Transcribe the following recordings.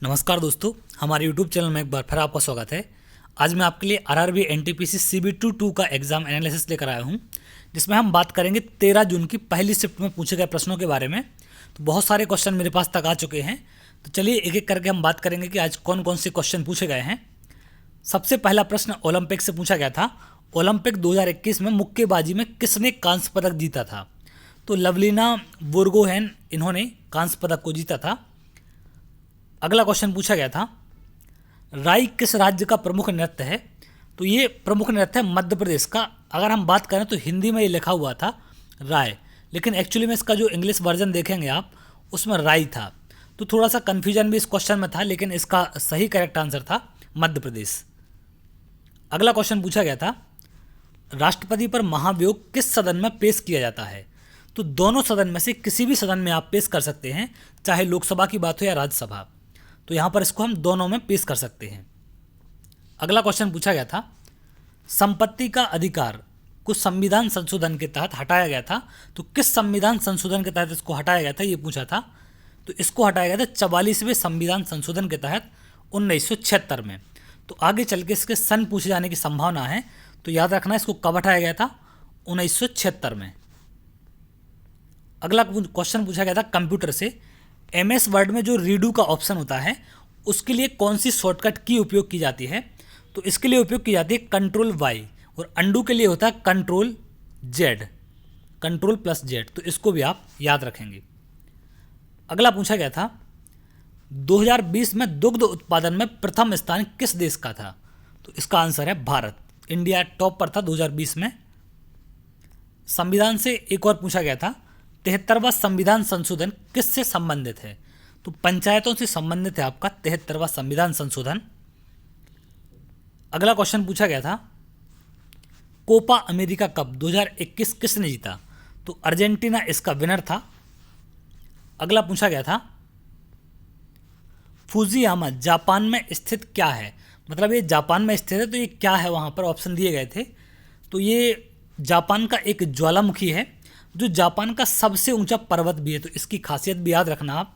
नमस्कार दोस्तों, हमारे YouTube चैनल में एक बार फिर आपका स्वागत है। आज मैं आपके लिए आरआरबी एनटीपीसी CB22 का एग्जाम एनालिसिस लेकर आया हूं, जिसमें हम बात करेंगे 13 जून की पहली शिफ्ट में पूछे गए प्रश्नों के बारे में। तो बहुत सारे क्वेश्चन मेरे पास तक आ चुके हैं, तो चलिए एक एक करके हम बात करेंगे कि आज कौन कौन से क्वेश्चन पूछे गए हैं। सबसे पहला प्रश्न ओलंपिक से पूछा गया था। ओलंपिक 2021 में मुक्केबाजी में किसने कांस्य पदक जीता था? तो लवलीना बोर्गोहेन इन्होंने कांस्य पदक को जीता था। अगला क्वेश्चन पूछा गया था, राई किस राज्य का प्रमुख नृत्य है? तो ये प्रमुख नृत्य है मध्य प्रदेश का। अगर हम बात करें तो हिंदी में ये लिखा हुआ था राय, लेकिन एक्चुअली में इसका जो इंग्लिश वर्जन देखेंगे आप, उसमें राई था। तो थोड़ा सा कन्फ्यूजन भी इस क्वेश्चन में था, लेकिन इसका सही करेक्ट आंसर था मध्य प्रदेश। अगला क्वेश्चन पूछा गया था, राष्ट्रपति पर महाभियोग किस सदन में पेश किया जाता है? तो दोनों सदन में से किसी भी सदन में आप पेश कर सकते हैं, चाहे लोकसभा की बात हो या राज्यसभा। तो यहाँ पर इसको हम दोनों में पेश कर सकते हैं। अगला क्वेश्चन पूछा गया था, संपत्ति का अधिकार को संविधान संशोधन के तहत हटाया गया था। तो किस संविधान संशोधन के तहत इसको हटाया गया था, ये पूछा था। तो इसको हटाया गया था 44वें संविधान संशोधन के तहत 1976 में। तो आगे चल के इसके सन पूछे जाने की संभावना है, तो याद रखना इसको कब हटाया गया था, 1976 में। अगला क्वेश्चन पूछा गया था कंप्यूटर से, MS वर्ड में जो रीडू का ऑप्शन होता है उसके लिए कौन सी शॉर्टकट की उपयोग की जाती है? तो इसके लिए उपयोग की जाती है Ctrl+Y, और अंडू के लिए होता है Ctrl+Z, Ctrl+Z। तो इसको भी आप याद रखेंगे। अगला पूछा गया था, 2020 में दुग्ध उत्पादन में प्रथम स्थान किस देश का था? तो इसका आंसर है भारत। इंडिया टॉप पर था 2020 में। संविधान से एक और पूछा गया था, 73वां संविधान संशोधन किससे संबंधित है? तो पंचायतों से संबंधित है आपका 73वां संविधान संशोधन। अगला क्वेश्चन पूछा गया था, कोपा अमेरिका कप 2021 किसने जीता? तो अर्जेंटीना इसका विनर था। अगला पूछा गया था, फुजियामा जापान में स्थित क्या है? मतलब ये जापान में स्थित है, तो ये क्या है? वहाँ पर ऑप्शन दिए गए थे। तो ये जापान का एक ज्वालामुखी है, जो जापान का सबसे ऊंचा पर्वत भी है। तो इसकी खासियत भी याद रखना आप,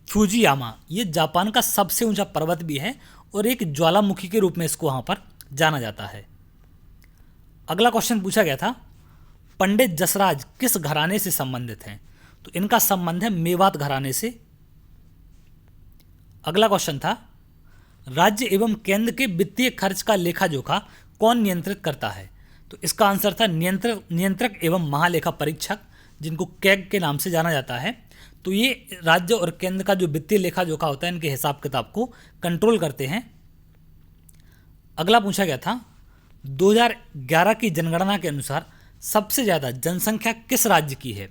फुजियामा ये जापान का सबसे ऊंचा पर्वत भी है और एक ज्वालामुखी के रूप में इसको वहाँ पर जाना जाता है। अगला क्वेश्चन पूछा गया था, पंडित जसराज किस घराने से संबंधित हैं? तो इनका संबंध है मेवात घराने से। अगला क्वेश्चन था, राज्य एवं केंद्र के वित्तीय खर्च का लेखा जोखा कौन नियंत्रित करता है? तो इसका आंसर था नियंत्रक एवं महालेखा परीक्षक, जिनको कैग के नाम से जाना जाता है। तो ये राज्य और केंद्र का जो वित्तीय लेखा जोखा होता है, इनके हिसाब किताब को कंट्रोल करते हैं। अगला पूछा गया था, 2011 की जनगणना के अनुसार सबसे ज़्यादा जनसंख्या किस राज्य की है?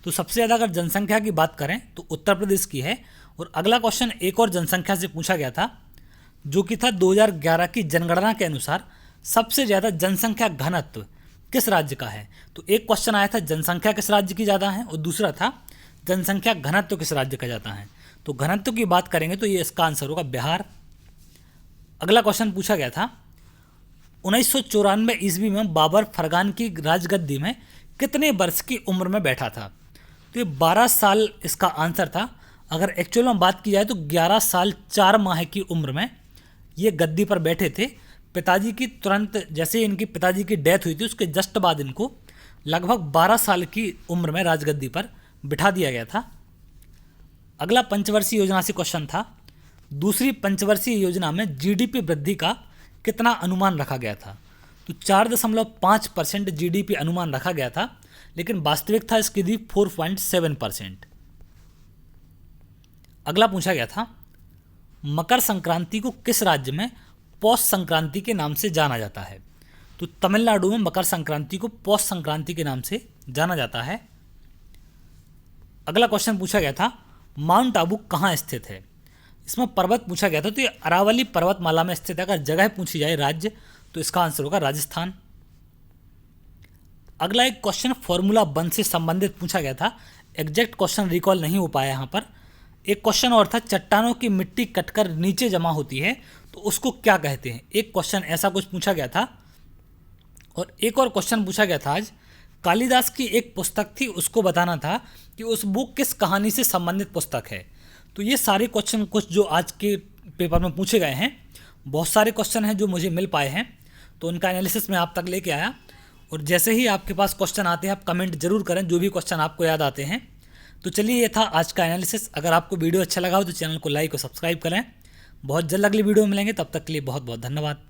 तो सबसे ज़्यादा अगर जनसंख्या की बात करें तो उत्तर प्रदेश की है। और अगला क्वेश्चन एक और जनसंख्या से पूछा गया था, जो कि था 2011 की जनगणना के अनुसार सबसे ज़्यादा जनसंख्या घनत्व किस राज्य का है? तो एक क्वेश्चन आया था जनसंख्या किस राज्य की ज़्यादा है, और दूसरा था जनसंख्या घनत्व किस राज्य का ज़्यादा है। तो घनत्व की बात करेंगे तो ये इसका आंसर होगा बिहार। अगला क्वेश्चन पूछा गया था, 1994 ईस्वी में बाबर फरगान की राजगद्दी में कितने वर्ष की उम्र में बैठा था? तो ये 12 साल इसका आंसर था। अगर एक्चुअल में बात की जाए तो 11 साल 4 माह की उम्र में ये गद्दी पर बैठे थे। पिताजी की तुरंत जैसे इनकी पिताजी की डेथ हुई थी, उसके जस्ट बाद इनको लगभग 12 साल की उम्र में राजगद्दी पर बिठा दिया गया था। अगला पंचवर्षीय योजना से क्वेश्चन था, दूसरी पंचवर्षीय योजना में GDP वृद्धि का कितना अनुमान रखा गया था? तो 4.5% GDP अनुमान रखा गया था, लेकिन वास्तविक था इसकी थी 4.7%। अगला पूछा गया था, मकर संक्रांति को किस राज्य में पौष संक्रांति के नाम से जाना जाता है? तो तमिलनाडु में मकर संक्रांति को पौष संक्रांति के नाम से जाना जाता है। अगला क्वेश्चन पूछा गया था, माउंट आबू कहाँ स्थित है? इसमें पर्वत पूछा गया था, तो ये अरावली पर्वतमाला में स्थित है। अगर जगह पूछी जाए राज्य, तो इसका आंसर होगा राजस्थान। अगला एक क्वेश्चन फॉर्मूला 1 से संबंधित पूछा गया था। एग्जैक्ट क्वेश्चन रिकॉल नहीं हो पाया यहाँ पर। एक क्वेश्चन और था, चट्टानों की मिट्टी कटकर नीचे जमा होती है तो उसको क्या कहते हैं? एक क्वेश्चन ऐसा कुछ पूछा गया था। और एक और क्वेश्चन पूछा गया था आज, कालिदास की एक पुस्तक थी, उसको बताना था कि उस बुक किस कहानी से संबंधित पुस्तक है। तो ये सारे क्वेश्चन कुछ जो आज के पेपर में पूछे गए हैं, बहुत सारे क्वेश्चन हैं जो मुझे मिल पाए हैं, तो उनका एनालिसिस मैं आप तक लेके आया। और जैसे ही आपके पास क्वेश्चन आते हैं आप कमेंट जरूर करें जो भी क्वेश्चन आपको याद आते हैं। तो चलिए ये था आज का एनालिसिस। अगर आपको वीडियो अच्छा लगा हो तो चैनल को लाइक और सब्सक्राइब करें। बहुत जल्द अगली वीडियो में मिलेंगे, तब तक के लिए बहुत बहुत धन्यवाद।